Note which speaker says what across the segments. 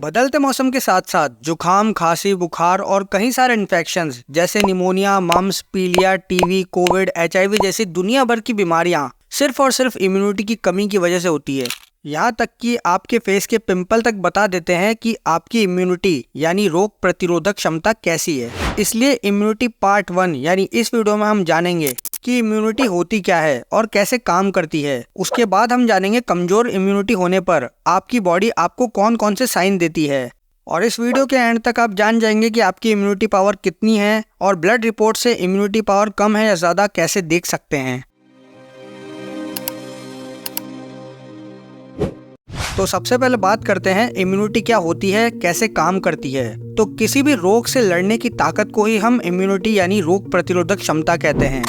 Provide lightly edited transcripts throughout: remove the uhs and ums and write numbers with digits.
Speaker 1: बदलते मौसम के साथ साथ जुकाम, खांसी, बुखार और कई सारे इन्फेक्शंस जैसे निमोनिया, मम्स, पीलिया, टीबी, कोविड, HIV जैसी दुनिया भर की बीमारियां सिर्फ और सिर्फ इम्यूनिटी की कमी की वजह से होती है। यहाँ तक कि आपके फेस के पिंपल तक बता देते हैं कि आपकी इम्यूनिटी यानी रोग प्रतिरोधक क्षमता कैसी है। इसलिए इम्यूनिटी पार्ट 1 यानी इस वीडियो में हम जानेंगे कि इम्यूनिटी होती क्या है और कैसे काम करती है। उसके बाद हम जानेंगे कमजोर इम्यूनिटी होने पर आपकी बॉडी आपको कौन कौन से साइन देती है। और इस वीडियो के एंड तक आप जान जाएंगे कि आपकी इम्यूनिटी पावर कितनी है और ब्लड रिपोर्ट से इम्यूनिटी पावर कम है या ज़्यादा कैसे देख सकते हैं। तो सबसे पहले बात करते हैं इम्यूनिटी क्या होती है, कैसे काम करती है। तो किसी भी रोग से लड़ने की ताकत को ही हम इम्यूनिटी यानी रोग प्रतिरोधक क्षमता कहते हैं।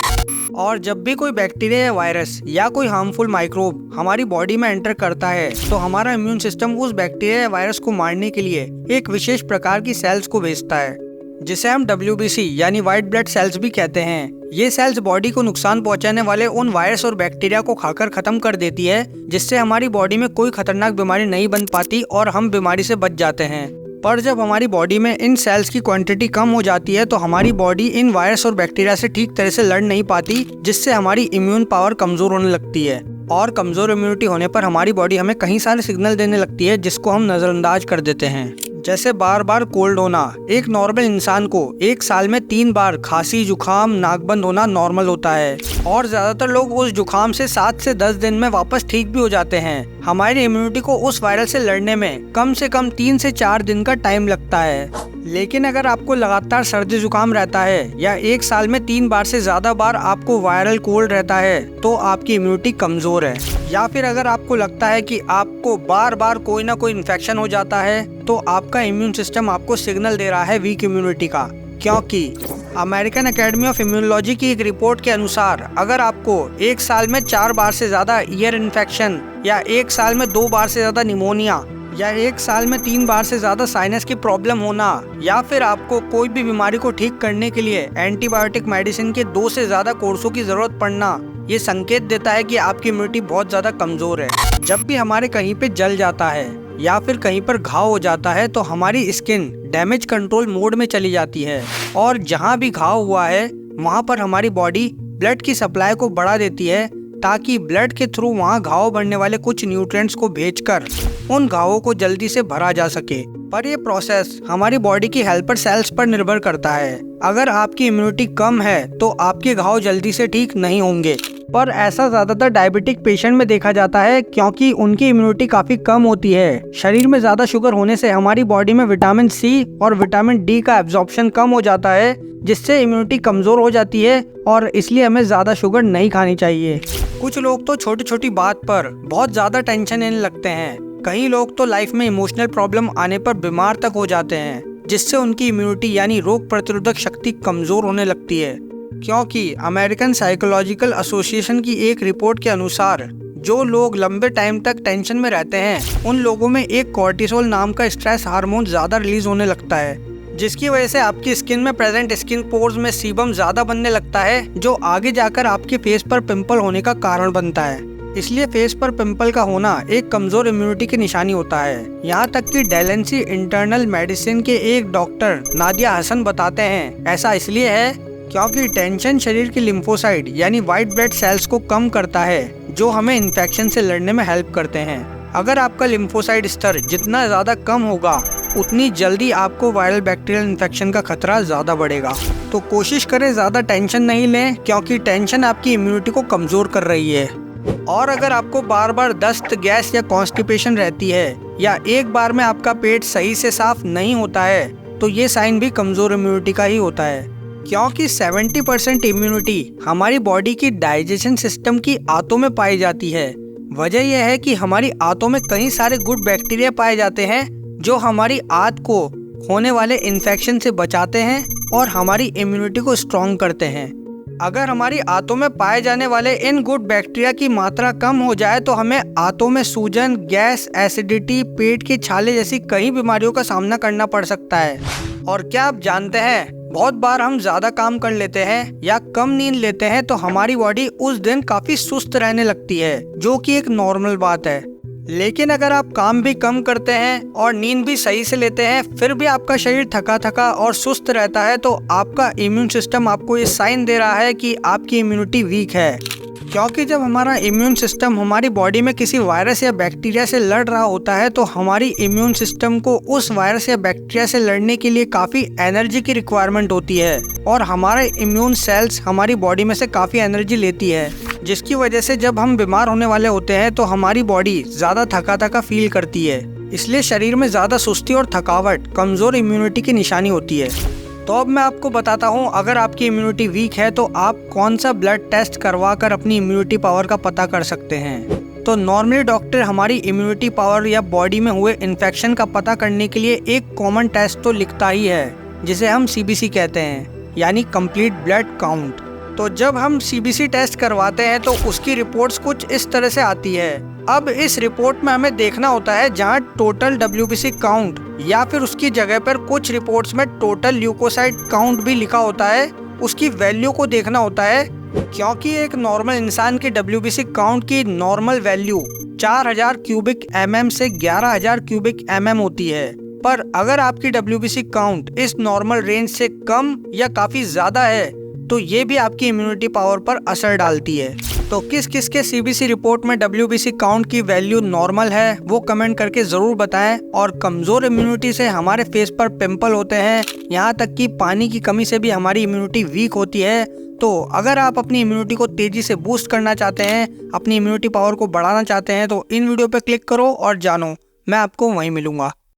Speaker 1: और जब भी कोई बैक्टीरिया या वायरस या कोई हार्मफुल माइक्रोब हमारी बॉडी में एंटर करता है तो हमारा इम्यून सिस्टम उस बैक्टीरिया या वायरस को मारने के लिए एक विशेष प्रकार की सेल्स को भेजता है, जिसे हम WBC यानी व्हाइट ब्लड सेल्स भी कहते हैं। ये सेल्स बॉडी को नुकसान पहुंचाने वाले उन वायरस और बैक्टीरिया को खाकर खत्म कर देती है, जिससे हमारी बॉडी में कोई खतरनाक बीमारी नहीं बन पाती और हम बीमारी से बच जाते हैं। पर जब हमारी बॉडी में इन सेल्स की क्वांटिटी कम हो जाती है तो हमारी बॉडी इन वायरस और बैक्टीरिया से ठीक तरह से लड़ नहीं पाती, जिससे हमारी इम्यून पावर कमजोर होने लगती है। और कमजोर इम्यूनिटी होने पर हमारी बॉडी हमें कई सारे सिग्नल देने लगती है जिसको हम नजरअंदाज कर देते हैं। जैसे बार बार कोल्ड होना। एक नॉर्मल इंसान को एक साल में 3 बार खांसी, जुकाम, नाक बंद होना नॉर्मल होता है और ज्यादातर लोग उस जुकाम से 7 से 10 दिन में वापस ठीक भी हो जाते हैं। हमारी इम्यूनिटी को उस वायरस से लड़ने में कम से कम 3 से 4 दिन का टाइम लगता है। लेकिन अगर आपको लगातार सर्दी जुकाम रहता है या एक साल में 3 बार से ज्यादा बार आपको वायरल कोल्ड रहता है तो आपकी इम्यूनिटी कमजोर है। या फिर अगर आपको लगता है कि आपको बार बार कोई ना कोई इन्फेक्शन हो जाता है तो आपका इम्यून सिस्टम आपको सिग्नल दे रहा है वीक इम्यूनिटी का। क्योंकि अमेरिकन एकेडमी ऑफ इम्यूनोलॉजी की एक रिपोर्ट के अनुसार अगर आपको एक साल में 4 बार से ज्यादा ईयर इन्फेक्शन या एक साल में 2 बार से ज्यादा निमोनिया या एक साल में 3 बार से ज्यादा साइनस की प्रॉब्लम होना या फिर आपको कोई भी बीमारी को ठीक करने के लिए एंटीबायोटिक मेडिसिन के 2 से ज्यादा कोर्सों की जरूरत पड़ना, ये संकेत देता है कि आपकी इम्यूनिटी बहुत ज्यादा कमजोर है। जब भी हमारे कहीं पे जल जाता है या फिर कहीं पर घाव हो जाता है तो हमारी स्किन डैमेज कंट्रोल मोड में चली जाती है और जहाँ भी घाव हुआ है वहाँ पर हमारी बॉडी ब्लड की सप्लाई को बढ़ा देती है ताकि ब्लड के थ्रू वहाँ घाव भरने वाले कुछ न्यूट्रिएंट्स को भेजकर उन घावों को जल्दी से भरा जा सके। पर ये प्रोसेस हमारी बॉडी की हेल्पर सेल्स पर निर्भर करता है। अगर आपकी इम्यूनिटी कम है तो आपके घाव जल्दी से ठीक नहीं होंगे। पर ऐसा ज्यादातर डायबिटिक पेशेंट में देखा जाता है क्योंकि उनकी इम्यूनिटी काफी कम होती है। शरीर में ज्यादा शुगर होने से हमारी बॉडी में विटामिन C और विटामिन D का एब्जॉर्प्शन कम हो जाता है, जिससे इम्यूनिटी कमजोर हो जाती है और इसलिए हमें ज्यादा शुगर नहीं खानी चाहिए। कुछ लोग तो छोटी छोटी बात पर बहुत ज्यादा टेंशन लेने लगते हैं। कई लोग तो लाइफ में इमोशनल प्रॉब्लम आने पर बीमार तक हो जाते हैं, जिससे उनकी इम्यूनिटी यानी रोग प्रतिरोधक शक्ति कमजोर होने लगती है। क्योंकि अमेरिकन साइकोलॉजिकल एसोसिएशन की एक रिपोर्ट के अनुसार जो लोग लंबे टाइम तक टेंशन में रहते हैं उन लोगों में एक कॉर्टिसोल नाम का स्ट्रेस हार्मोन ज्यादा रिलीज होने लगता है, जिसकी वजह से आपकी स्किन में प्रेजेंट स्किन पोर्स में सीबम ज्यादा बनने लगता है, जो आगे जाकर आपके फेस पर पिंपल होने का कारण बनता है। इसलिए फेस पर पिंपल का होना एक कमजोर इम्यूनिटी की निशानी होता है। यहाँ तक कि डेलेंसी इंटरनल मेडिसिन के एक डॉक्टर नादिया हसन बताते हैं ऐसा इसलिए है क्योंकि टेंशन शरीर की लिम्फोसाइट यानी व्हाइट ब्लड सेल्स को कम करता है, जो हमें इन्फेक्शन से लड़ने में हेल्प करते हैं। अगर आपका लिम्फोसाइट स्तर जितना ज्यादा कम होगा उतनी जल्दी आपको वायरल बैक्टीरियल इन्फेक्शन का खतरा ज्यादा बढ़ेगा। तो कोशिश करें ज्यादा टेंशन नहीं लें क्योंकि टेंशन आपकी इम्यूनिटी को कमजोर कर रही है। और अगर आपको बार बार दस्त, गैस या कॉन्स्टिपेशन रहती है या एक बार में आपका पेट सही से साफ नहीं होता है तो ये साइन भी कमजोर इम्यूनिटी का ही होता है। क्योंकि 70% इम्यूनिटी हमारी बॉडी की डाइजेशन सिस्टम की आंतों में पाई जाती है। वजह यह है कि हमारी आंतों में कई सारे गुड बैक्टीरिया पाए जाते हैं जो हमारी आंत को होने वाले इन्फेक्शन से बचाते हैं और हमारी इम्यूनिटी को स्ट्रॉन्ग करते हैं। अगर हमारी आंतों में पाए जाने वाले इन गुड बैक्टीरिया की मात्रा कम हो जाए तो हमें आंतों में सूजन, गैस, एसिडिटी, पेट के छाले जैसी कई बीमारियों का सामना करना पड़ सकता है। और क्या आप जानते हैं बहुत बार हम ज्यादा काम कर लेते हैं या कम नींद लेते हैं तो हमारी बॉडी उस दिन काफी सुस्त रहने लगती है, जो कि एक नॉर्मल बात है। लेकिन अगर आप काम भी कम करते हैं और नींद भी सही से लेते हैं, फिर भी आपका शरीर थका थका और सुस्त रहता है, तो आपका इम्यून सिस्टम आपको ये साइन दे रहा है कि आपकी इम्यूनिटी वीक है। क्योंकि जब हमारा इम्यून सिस्टम हमारी बॉडी में किसी वायरस या बैक्टीरिया से लड़ रहा होता है, तो हमारी इम्यून सिस्टम को उस वायरस या बैक्टीरिया से लड़ने के लिए काफ़ी एनर्जी की रिक्वायरमेंट होती है और हमारे इम्यून सेल्स हमारी बॉडी में से काफ़ी एनर्जी लेती है, जिसकी वजह से जब हम बीमार होने वाले होते हैं तो हमारी बॉडी ज़्यादा थका थका फील करती है। इसलिए शरीर में ज़्यादा सुस्ती और थकावट कमज़ोर इम्यूनिटी की निशानी होती है। तो अब मैं आपको बताता हूँ, अगर आपकी इम्यूनिटी वीक है तो आप कौन सा ब्लड टेस्ट करवा कर अपनी इम्यूनिटी पावर का पता कर सकते हैं। तो नॉर्मली डॉक्टर हमारी इम्यूनिटी पावर या बॉडी में हुए इन्फेक्शन का पता करने के लिए एक कॉमन टेस्ट तो लिखता ही है, जिसे हम CBC कहते हैं, यानी कंप्लीट ब्लड काउंट। तो जब हम CBC टेस्ट करवाते हैं तो उसकी रिपोर्ट्स कुछ इस तरह से आती है। अब इस रिपोर्ट में हमें देखना होता है जहां टोटल WBC काउंट या फिर उसकी जगह पर कुछ रिपोर्ट्स में टोटल ल्यूकोसाइट काउंट भी लिखा होता है, उसकी वैल्यू को देखना होता है। क्योंकि एक नॉर्मल इंसान की WBC काउंट की नॉर्मल वैल्यू 4000 क्यूबिक mm से 11000 क्यूबिक mm होती है, पर अगर आपकी WBC काउंट इस नॉर्मल रेंज से कम या काफ़ी ज़्यादा है तो ये भी आपकी इम्यूनिटी पावर पर असर डालती है। तो किस किस के CBC रिपोर्ट में WBC काउंट की वैल्यू नॉर्मल है वो कमेंट करके ज़रूर बताएं। और कमज़ोर इम्यूनिटी से हमारे फेस पर पिंपल होते हैं, यहाँ तक कि पानी की कमी से भी हमारी इम्यूनिटी वीक होती है। तो अगर आप अपनी इम्यूनिटी को तेज़ी से बूस्ट करना चाहते हैं, अपनी इम्यूनिटी पावर को बढ़ाना चाहते हैं, तो इन वीडियो पर क्लिक करो और जानो, मैं आपको वहीं मिलूंगा।